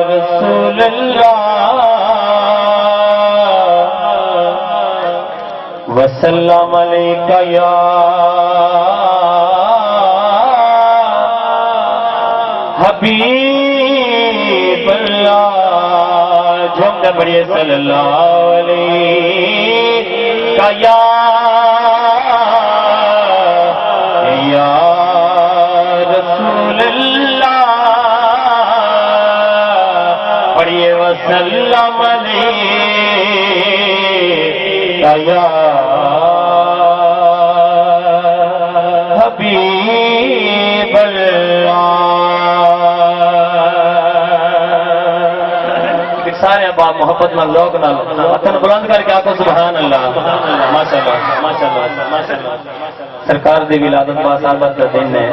رسول اللہ وسلم علیکہ یا حبیب اللہ جھوم کر پڑھیے صلی اللہ علیہ یا رسول اللہ پڑھیے وسلم علیہ یا حبیب اللہ سارے باپ محبت نہ ذوق نہ وطن بلند کر کے آکو سبحان اللہ ماشاءاللہ ماشاءاللہ ماشاءاللہ سرکار دی ولادت باسابت کا دن ہے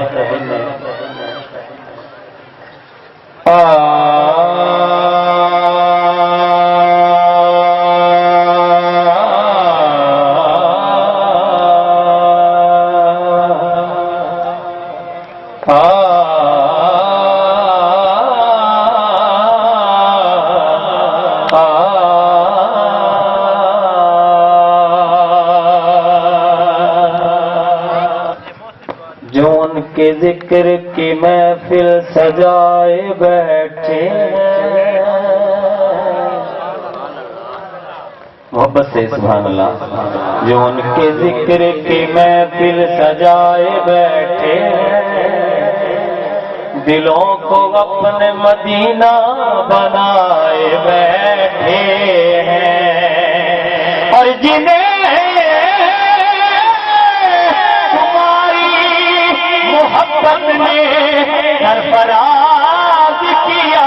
جو ان کے ذکر کی محفل سجائے بیٹھے محبت سے سبحان اللہ جو ان کے ذکر کی محفل سجائے بیٹھے دلوں کو اپنے مدینہ بنائے بیٹھے ہیں اور جنہیں محبت نے سرفراز کیا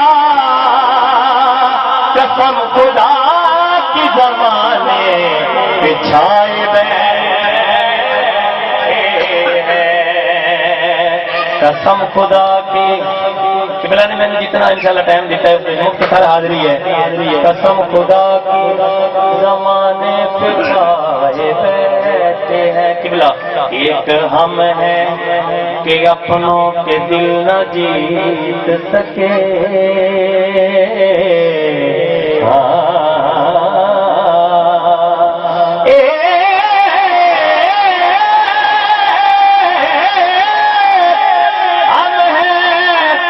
قسم خدا کی زمانے بچھائے بیٹھے ہیں قسم خدا کی قبلہ نے میں نے جتنا انشاءاللہ ٹائم دیتا ہے مختصر حاضری ہے قسم خدا کی زمانے بچھائے بیٹھے ہیں قبلہ ایک ہم ہیں کہ اپنوں کے دل نہ جیت سکے ہم ہیں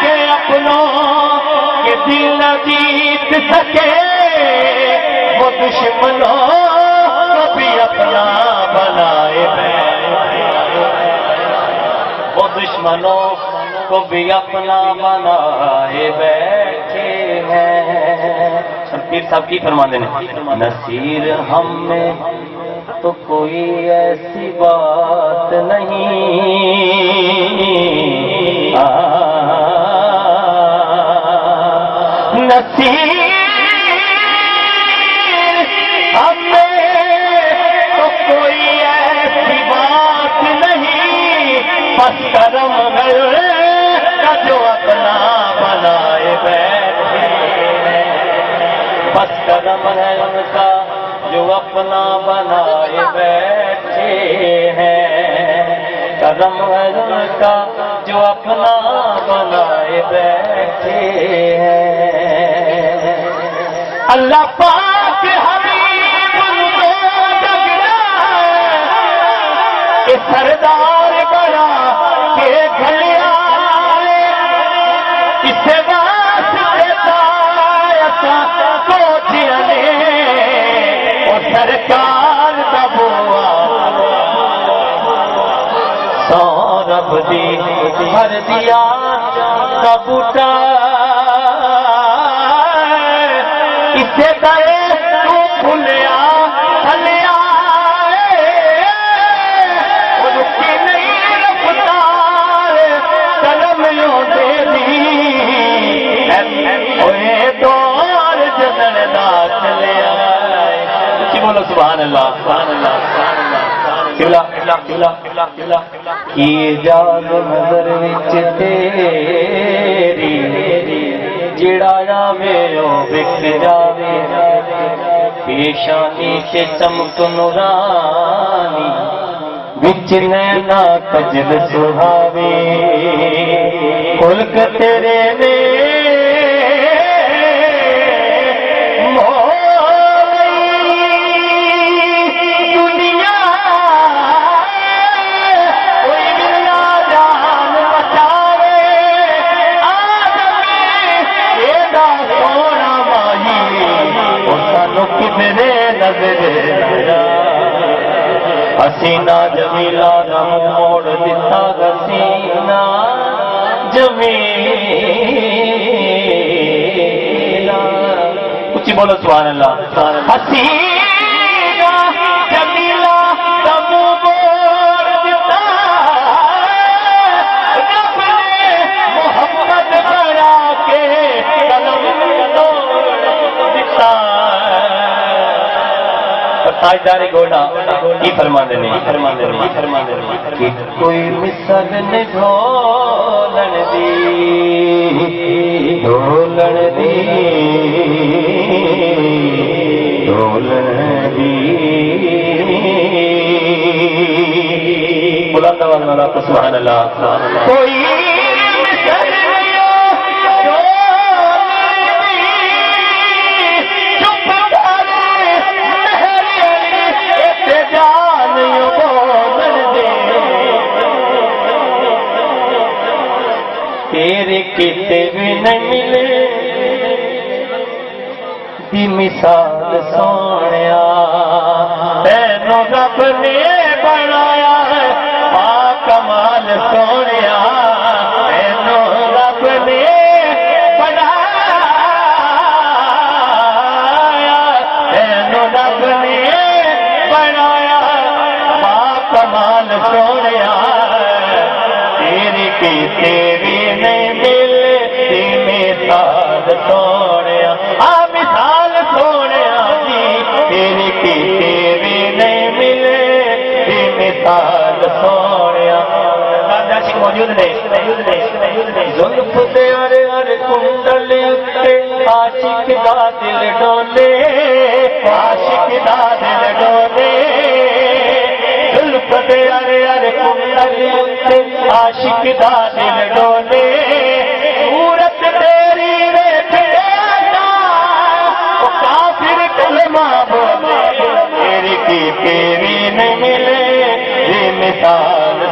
کہ اپنوں کے دل نہ جیت سکے وہ دشمنوں کو بھی اپنا بنائے وہ دشمنوں کو بھی اپنا بنائے بیٹھے ہیں پیر صاحب کی فرما دینے نصیر ہم میں تو کوئی ایسی بات نہیں نصیر ہم میں تو کوئی ایسی بات نہیں بس کرم ہے جو اپنا بنائے بیٹھے بس کرم ہے ان کا جو اپنا بنائے بیٹھے ہیں کرم ہے ان کا جو اپنا بنائے بیٹھے ہیں اللہ پاک حبیب ان کو جگنا کہ سردار بڑا کہ گھڑیا اسے واسطے دایتا کو جینے اور سرکار دبوا سورب دی بھر دیا کبوٹا اسے دائے تو بھولیا ہلیا بولو سبحان اللہ سبحان اللہ کی جان نظر وچ تیری جڑا جاوے او وک جاوے پیشانی تے چمک نورانی وچ نینا کجل سہاوے کلک تیرے نظر آیا حسینہ جمیلہ دا منہ موڑ دیتا حسینہ جمیلہ اچھی بولو سبحان اللہ حسینہ جمیلہ دا منہ موڑ دیتا رب نے محمد بنا کے قلم توڑ دیتا تاجدار گوڑا کی فرمانے نہیں کہ کوئی مثل نے ڈھولن دی بلند آواز میں اللہ سبحان اللہ کوئی تیرے کتے بھی نہیں ملے دی مثال سونیا تینوں رب نے بنایا ہے کمال سونیا تینوں رب نے بنایا تینوں رب نے بنایا کمال سونیا تیرے کتے بھی نہیں ملے دی مثال سونیا مثال سونیا جی تیرے کتے بھی نہیں ملے دی مثال سونیا موجود نے زلف دے ارے ارے کنڈل اتے عاشق دا دل ڈولے عاشق دا دل ڈولے زلف دے ارے ارے کنڈل اتے عاشق دا دل ڈولے صورت تیری ویکھنا او کافر کلمہ بولے تیری کی تیری نہیں ملے یہ مثال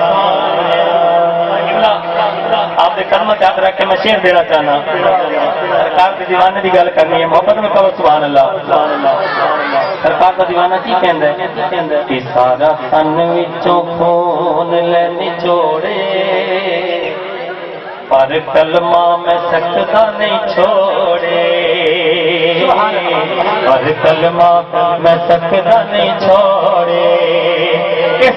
آپ نے کلمہ یاد رکھ کے میں شعر دینا چاہنا سرکار کے دیوانے کی گل کرنی ہے محبت میں کہو سبحان اللہ سرکار کا دیوانہ کی کہندا ہے کہ سارا تن وچوں خون لے نچوڑے پر کلمہ میں سکتا نہیں چھوڑے پر کلمہ میں سکتا نہیں چھوڑے کہ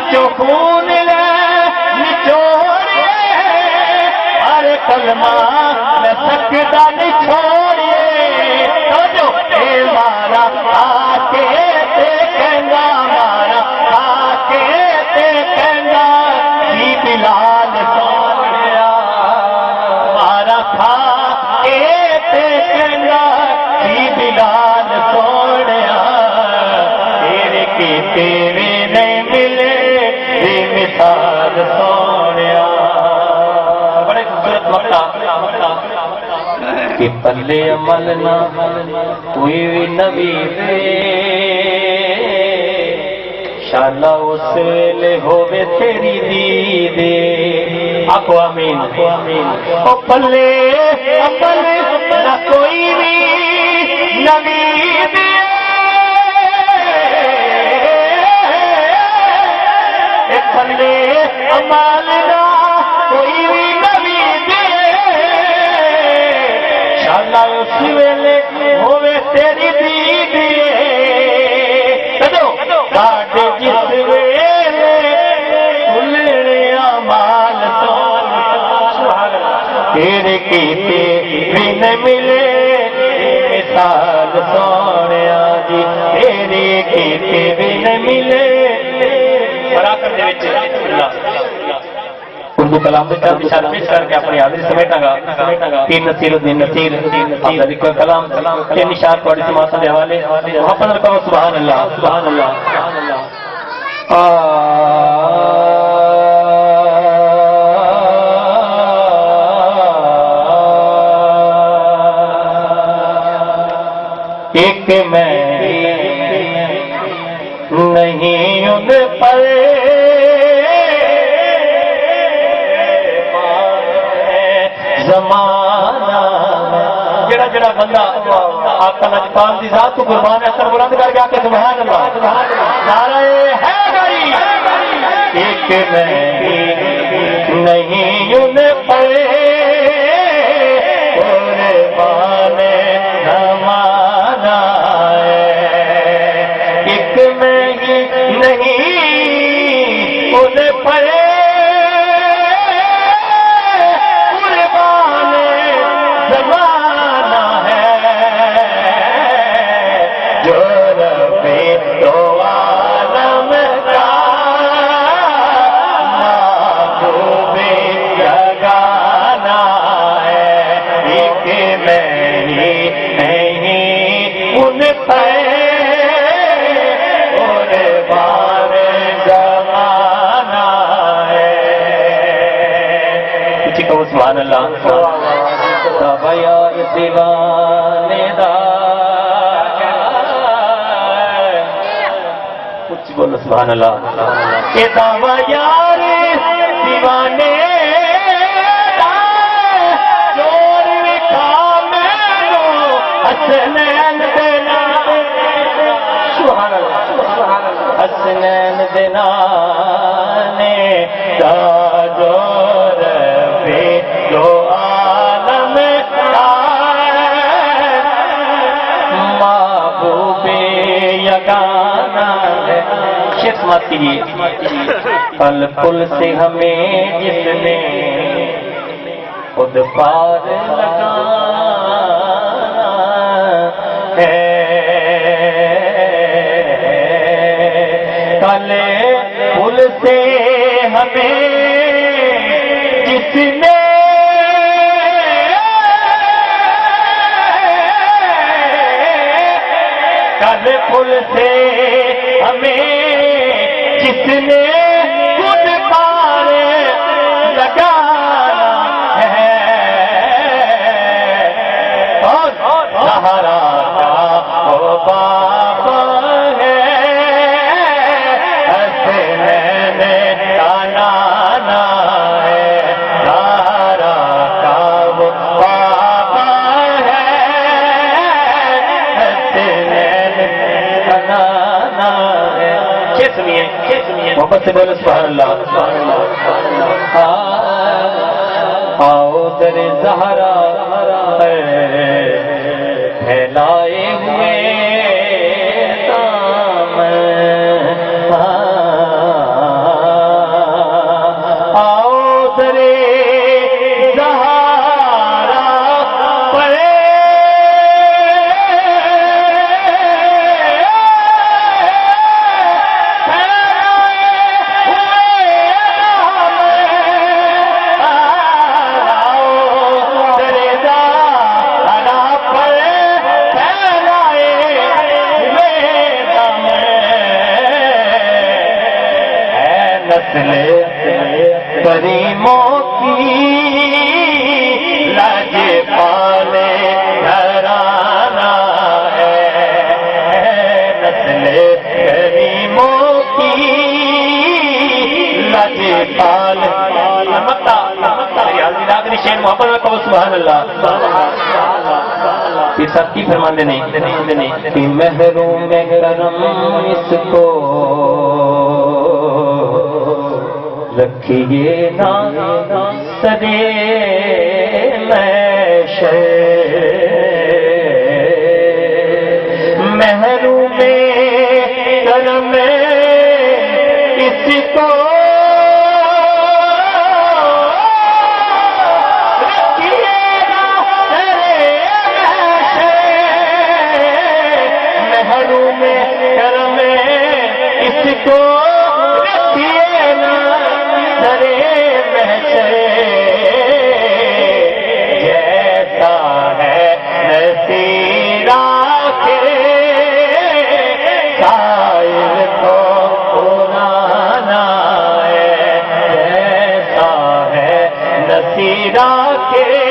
بچوں خون لے نچوڑے ہر کلمہ میں سکتا نہیں چھوڑے جو اے مارا آکے تے کہنگا مارا آکے تے کہنگا جی بلال سونیا مارا کھا کے تے کہنگا جی بلال سونیا تیرے کی تیرے نہیں ملے مثال سونیا بڑے خوبصورت مقطع کہ پلے عمل نہ کوئی بھی نبی دے شالا اس ویلے ہووے تیری دیدے آکو آمین او پلے عمل نہ کوئی بھی نبی دے پلے عمل نہ کوئی بھی نبی دے شالا اس ویلے ہووے تیری دیدے کاٹے جس ویلے کھلنے اعمال تیرے کیتے بھی نہ ملے مثال سونیا جی تیرے کیتے بھی نہ ملے اردو کلام کے چند اشارے پیش کر کے اپنی حاضری سمیٹا گا پیر نصیر الدین نصیر کا کلام کے اشار تھوڑی سی ماسا کے حوالے محبت رکھو سبحان اللہ سبحان اللہ ایک میں نہیں ان پر زمانہ جڑا بندہ آقا نجپال دی ذات کو قربان اثر بلند کر کے آ کے سبحان اللہ نعرہ حیدری ایک نہیں انہیں پڑے قربان زمانہ ایک میں ہی نہیں انہیں پڑے قربان زمانہ ہے جو رب دو عالم کا محبوب جگانا ہے ایک میں ہی نہیں ان پہ قربان زمانہ ہے کچھ کہو سبحان اللہ یار دیوانے دا کچھ بولو سبحان اللہ یہ دعویٰ یار دیوانے دا جوڑ لکھا میرو حسنین دینا سبحان اللہ حسنین دینا نے دا جوڑ بے جو عالم کا محبوب یگانا ہے شیخ سماعت کیجیے پل پل سے ہمیں جس نے خود پار لگانا ہے پل پل سے ہمیں جس نے کل پل سے ہمیں جس نے خود پار لگانا ہے اور سہارا کا وہ بابا ہے حسنین کا نانا ہے سہارا کا وہ بابا ہے حسنین کا نانا ہے سنیے محبت سے بولو سبحان اللہ آؤ در زہرا پھیلائے ہوئے دامن آؤ در زہرا نسل کریموں کی لاج پالے گھرانا ہے نسل کریموں کی لاج پال محبت میں کہو سبحان اللہ یہ سب کی فرماندے نہیں کہ محروم کرم اس کو رکھیے نا سدے محشر محروم کرم اس کو محروم کرم اس کو رکھیے نا درے محشر جیسا ہے نصیرہ کے سائل تو پرانا ہے جیسا ہے نصیرہ کے